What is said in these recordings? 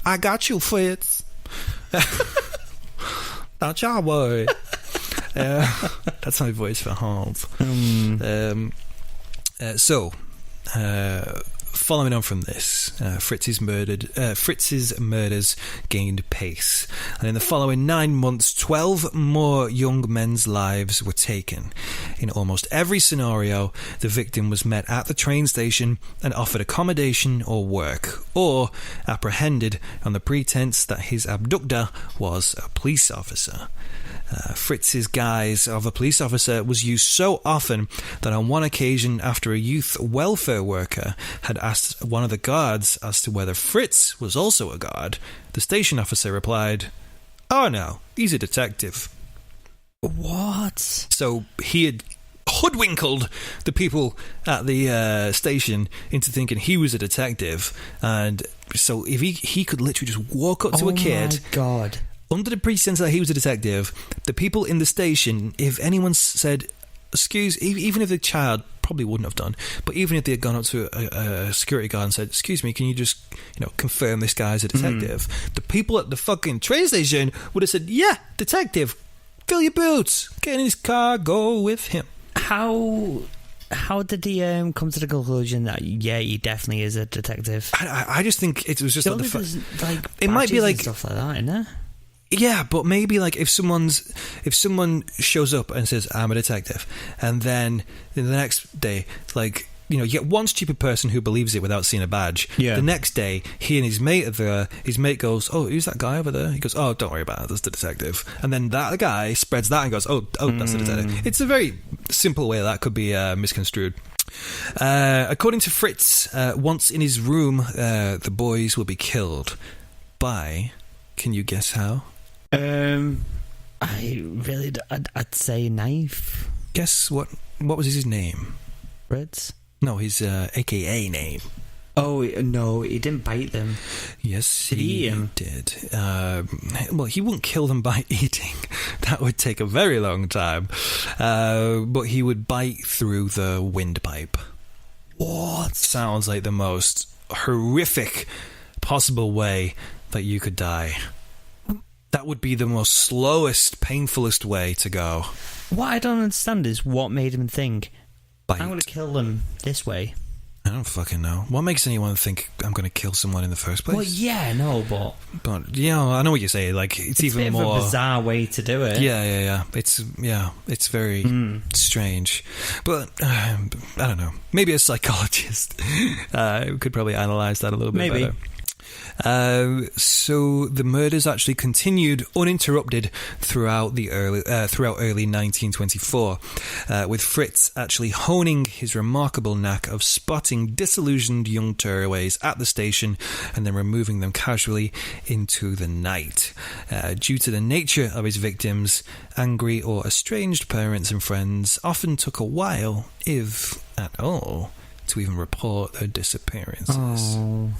I got you, Fritz. Don't y'all worry. That's my voice for Hans. Following on from this, Fritz's murders gained pace, and in the following 9 months, 12 more young men's lives were taken. In almost every scenario, the victim was met at the train station and offered accommodation or work, or apprehended on the pretense that his abductor was a police officer. Fritz's guise of a police officer was used so often that on one occasion, after a youth welfare worker had asked one of the guards as to whether Fritz was also a guard, the station officer replied, "Oh no, he's a detective." What? So he had hoodwinkled the people at the station into thinking he was a detective, and so if he could literally just walk up to a kid. Oh my God. Under the pretense that he was a detective, the people in the station, if anyone said, even if the child probably wouldn't have done, but even if they had gone up to a security guard and said, "Excuse me, can you just, confirm this guy's a detective?" The people at the fucking train station would have said, "Yeah, detective, fill your boots, get in his car, go with him." How did he come to the conclusion that he definitely is a detective? I just think it was just like it might be like stuff like that, isn't it? Yeah, but maybe like if someone shows up and says, "I'm a detective," and then the next day, you get one stupid person who believes it without seeing a badge. Yeah. The next day, he and his mate are there. His mate goes, "Oh, who's that guy over there?" He goes, "Oh, don't worry about it. That's the detective." And then that guy spreads that and goes, "Oh, that's the detective." It's a very simple way that could be misconstrued. According to Fritz, once in his room, the boys will be killed by. Can you guess how? I'd say knife. Guess what was his name? Fritz? No, his AKA name. Oh, no, he didn't bite them. Yes, Did he he eat him? did. Well, he wouldn't kill them by eating. That would take a very long time. But he would bite through the windpipe. What? Sounds like the most horrific possible way that you could die. That would be the most slowest, painfulest way to go. What I don't understand is what made him think, Bite. I'm going to kill them this way. I don't fucking know. What makes anyone think I'm going to kill someone in the first place? Well, yeah, no, but I know what you're saying. Like, it's even a bit more of a bizarre way to do it. Yeah. It's very strange. But I don't know. Maybe a psychologist could probably analyse that a little bit better. So the murders actually continued uninterrupted throughout early 1924, with Fritz actually honing his remarkable knack of spotting disillusioned young turaways at the station and then removing them casually into the night. Due to the nature of his victims, angry or estranged parents and friends often took a while, if at all, to even report their disappearances. Oh.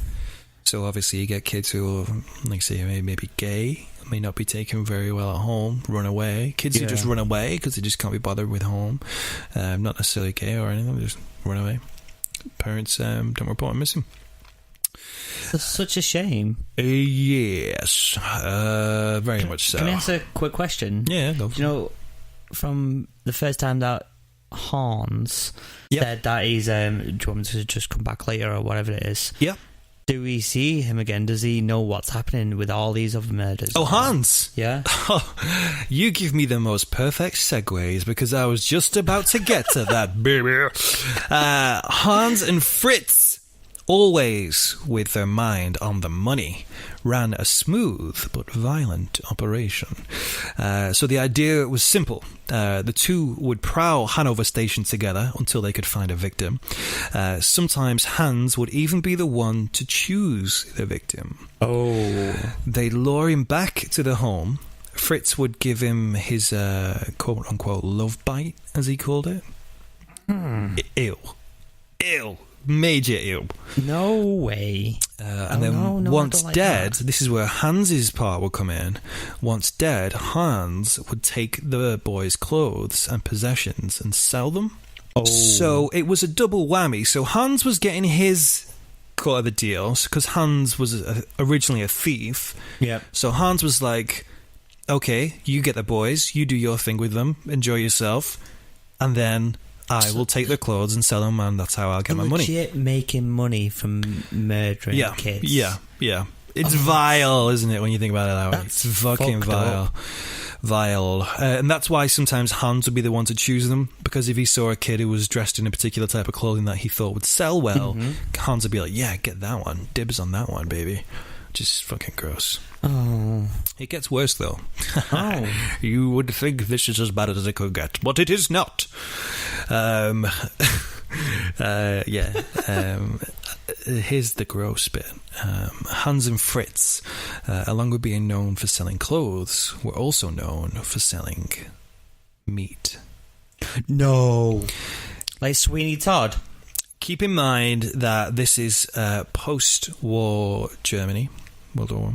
So obviously you get kids who are, like say, maybe gay, may not be taken very well at home, run away. Kids who just run away because they just can't be bothered with home. Not necessarily gay or anything, they just run away. Parents don't report them missing. That's such a shame. Yes, very much so. Can I ask a quick question? Yeah, go for it. From the first time that Hans said that he's, do you want me to just come back later or whatever it is? Yeah. Do we see him again? Does he know what's happening with all these other murders? Oh, Hans! Yeah? Oh, you give me the most perfect segues because I was just about to get to that, baby. Hans and Fritz, always with their mind on the money, ran a smooth but violent operation. So the idea was simple. The two would prowl Hanover station together until they could find a victim. Sometimes Hans would even be the one to choose the victim. Oh. They'd lure him back to the home. Fritz would give him his quote-unquote love bite, as he called it. Ew. Major ew. No way. And then once dead, this is where Hans's part will come in. Once dead, Hans would take the boy's clothes and possessions and sell them. Oh. So it was a double whammy. So Hans was getting his cut of the deal, because Hans was originally a thief. Yeah. So Hans was like, okay, you get the boys, you do your thing with them, enjoy yourself, and then I will take their clothes and sell them, and that's how I'll get my money. Legit making money from murdering kids. Yeah. It's vile, isn't it, when you think about it that way? It's fucking vile. Vile. And that's why sometimes Hans would be the one to choose them, because if he saw a kid who was dressed in a particular type of clothing that he thought would sell well, Hans would be like, yeah, get that one. Dibs on that one, baby. Just fucking gross. Oh. It gets worse, though. You would think this is as bad as it could get, but it is not. Here's the gross bit. Hans and Fritz, along with being known for selling clothes, were also known for selling meat. No. Like Sweeney Todd? Keep in mind that this is post-war Germany, World War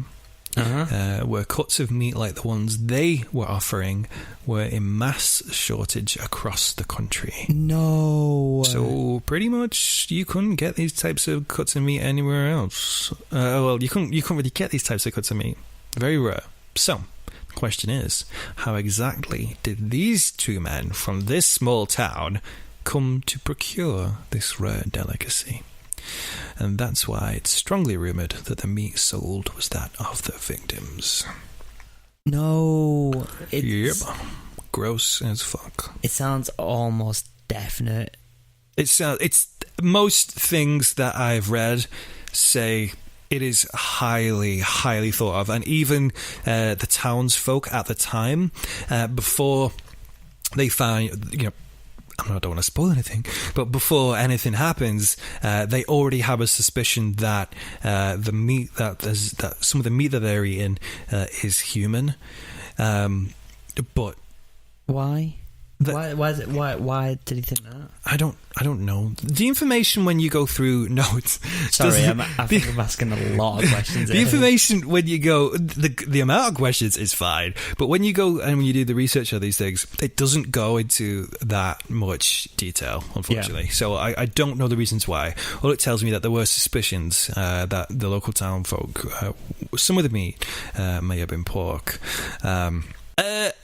I, where cuts of meat like the ones they were offering were in mass shortage across the country. No. So pretty much you couldn't get these types of cuts of meat anywhere else. Well, you couldn't really get these types of cuts of meat. Very rare. So the question is, how exactly did these two men from this small town come to procure this rare delicacy? And that's why it's strongly rumoured that the meat sold was that of the victims. No. Yep. Gross as fuck. It sounds almost definite. It's most things that I've read say it is highly, highly thought of. And even the townsfolk at the time, before they find, I don't want to spoil anything, but before anything happens, they already have a suspicion that the meat that some of the meat that they're eating is human. But why? Why did he think that? I don't know. The information when you go through notes. Sorry, I think I'm asking a lot of questions. The information when you go, the amount of questions is fine, but when you go and when you do the research of these things, it doesn't go into that much detail, unfortunately. Yeah. So I don't know the reasons why. All it tells me that there were suspicions that the local town folk, some of the meat may have been pork.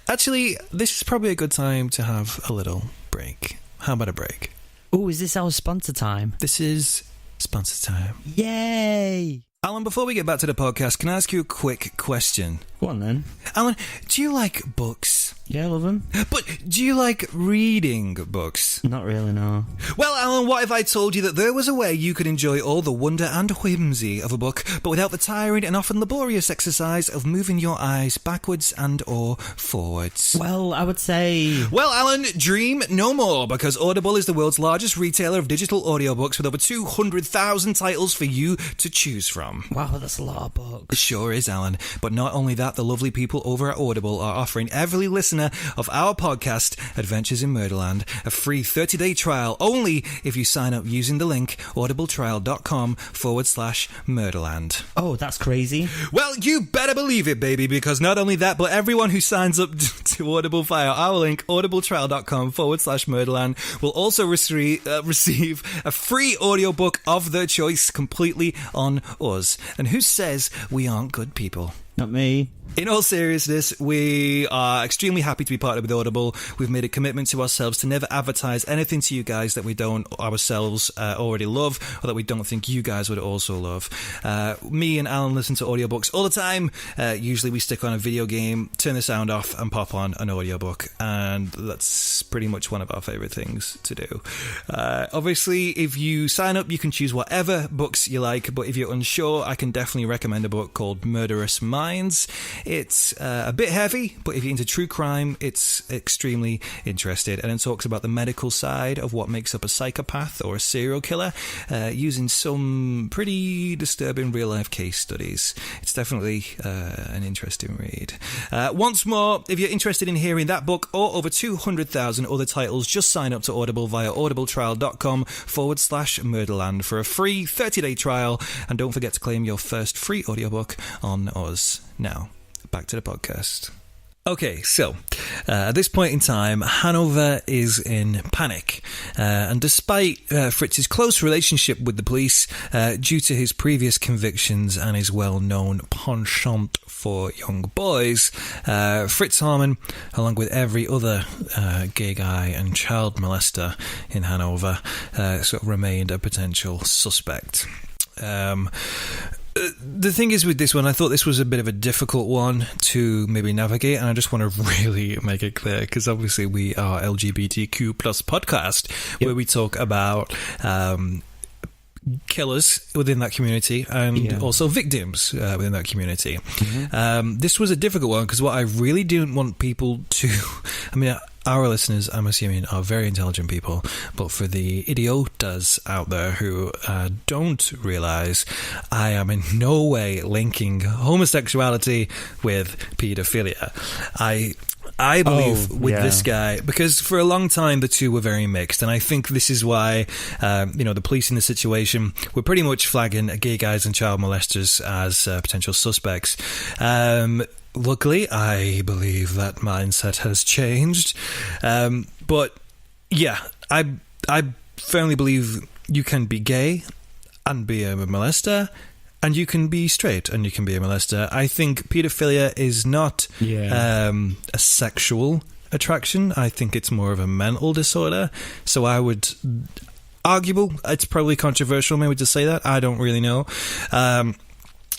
Actually, this is probably a good time to have a little break. How about a break? Oh, is this our sponsor time? This is sponsor time. Yay! Alan, before we get back to the podcast, can I ask you a quick question? Go on then. Alan, do you like books? Yeah, I love them. But do you like reading books? Not really, no. Well, Alan, what if I told you that there was a way you could enjoy all the wonder and whimsy of a book, but without the tiring and often laborious exercise of moving your eyes backwards and or forwards? Well, I would say... Well, Alan, dream no more, because Audible is the world's largest retailer of digital audiobooks with over 200,000 titles for you to choose from. Wow, that's a lot of books. It sure is, Alan. But not only that, the lovely people over at Audible are offering every listener of our podcast, Adventures in Murderland, a free 30-day trial only if you sign up using the link audibletrial.com/Murderland. Oh, that's crazy. Well, you better believe it, baby, because not only that, but everyone who signs up to Audible via our link, audibletrial.com/Murderland, will also receive a free audiobook of their choice completely on us. And who says we aren't good people? Not me. In all seriousness, we are extremely happy to be partnered with Audible. We've made a commitment to ourselves to never advertise anything to you guys that we don't ourselves already love, or that we don't think you guys would also love. Me and Alan listen to audiobooks all the time. Usually we stick on a video game, turn the sound off, and pop on an audiobook. And that's pretty much one of our favourite things to do. Obviously, if you sign up, you can choose whatever books you like, but if you're unsure, I can definitely recommend a book called Murderous Minds. It's a bit heavy, but if you're into true crime, it's extremely interesting. And it talks about the medical side of what makes up a psychopath or a serial killer, using some pretty disturbing real-life case studies. It's definitely an interesting read. Once more, if you're interested in hearing that book or over 200,000 other titles, just sign up to Audible via audibletrial.com/Murderland for a free 30-day trial. And don't forget to claim your first free audiobook on us. Now, back to the podcast. Okay, so at this point in time, Hanover is in panic. And despite Fritz's close relationship with the police, due to his previous convictions and his well-known penchant for young boys, Fritz Haarmann, along with every other gay guy and child molester in Hanover, sort of remained a potential suspect. The thing is with this one, I thought this was a bit of a difficult one to maybe navigate, and I just want to really make it clear, because obviously we are LGBTQ plus podcast, where we talk about killers within that community and also victims within that community. This was a difficult one because what I really didn't want people to... I mean, our listeners, I'm assuming, are very intelligent people, but for the idiotas out there who don't realise, I am in no way linking homosexuality with paedophilia. I believe with this guy, because for a long time the two were very mixed, and I think this is why the police in the situation were pretty much flagging gay guys and child molesters as potential suspects. Luckily, I believe that mindset has changed. But yeah, I firmly believe you can be gay and be a molester, and you can be straight and you can be a molester. I think paedophilia is not a sexual attraction. I think it's more of a mental disorder. So I would... Arguable. It's probably controversial maybe to say that. I don't really know.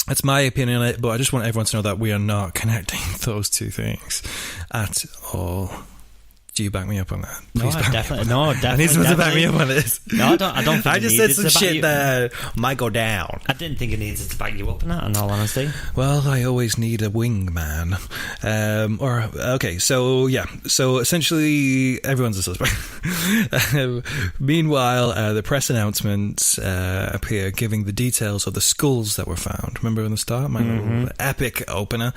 That's my opinion on it, but I just want everyone to know that we are not connecting those two things at all. Do you back me up on that? Please definitely. I need someone to back me up on this. No, I don't think I just said some shit that might go down. I didn't think it needed to back you up on that, in all honesty. Well, I always need a wingman. So essentially everyone's a suspect. Meanwhile, the press announcements appear giving the details of the skulls that were found. Remember in the start? My little epic opener.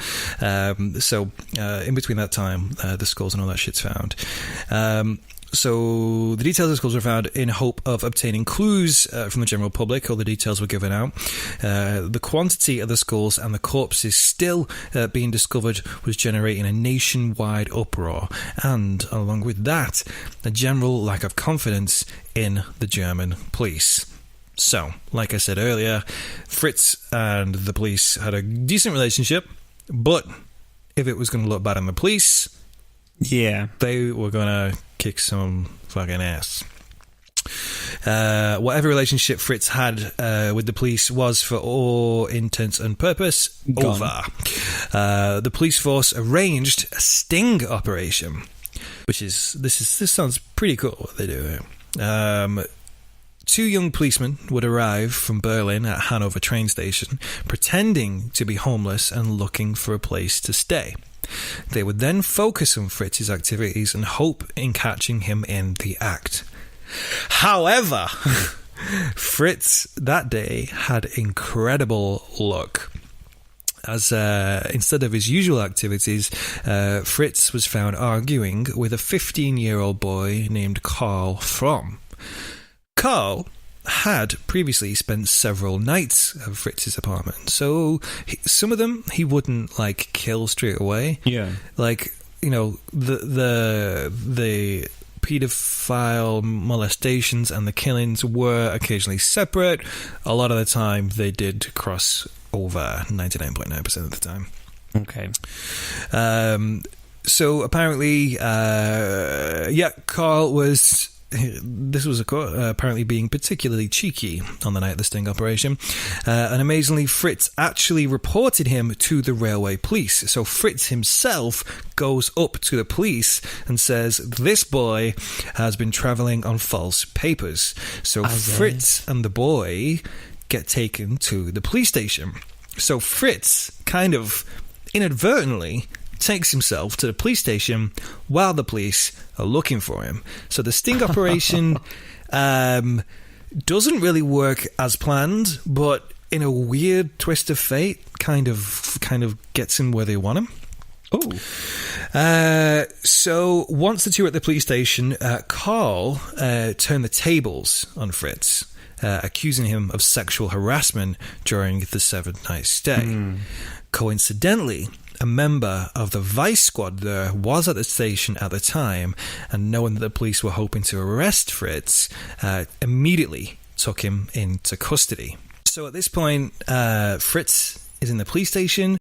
So in between that time, the skulls and all that shit's found. So the details of the skulls were found in hope of obtaining clues from the general public. All the details were given out. The quantity of the skulls and the corpses still being discovered was generating a nationwide uproar, and along with that, a general lack of confidence in the German police. So, like I said earlier, Fritz and the police had a decent relationship, but if it was going to look bad on the police... Yeah. They were going to kick some fucking ass. Whatever relationship Fritz had with the police was, for all intents and purpose, over. The police force arranged a sting operation, this sounds pretty cool what they do here. Two young policemen would arrive from Berlin at Hanover train station, pretending to be homeless and looking for a place to stay. They would then focus on Fritz's activities and hope in catching him in the act. However, Fritz that day had incredible luck, as instead of his usual activities, Fritz was found arguing with a 15-year-old boy named Karl Fromm. Karl had previously spent several nights at Fritz's apartment, so some of them he wouldn't kill straight away. Yeah, the paedophile molestations and the killings were occasionally separate. A lot of the time they did cross over, 99.9% of the time. Okay. So apparently, Karl was... This was apparently being particularly cheeky on the night of the sting operation, and amazingly Fritz actually reported him to the railway police. So Fritz himself goes up to the police and says this boy has been travelling on false papers. So Fritz and the boy get taken to the police station. So Fritz kind of inadvertently takes himself to the police station while the police are looking for him. So the sting operation doesn't really work as planned, but in a weird twist of fate, kind of gets him where they want him. Oh. So once the two are at the police station, Karl turned the tables on Fritz, accusing him of sexual harassment during the 7-night stay. Coincidentally, a member of the Vice Squad there was at the station at the time, and knowing that the police were hoping to arrest Fritz, immediately took him into custody. So at this point, Fritz is in the police station.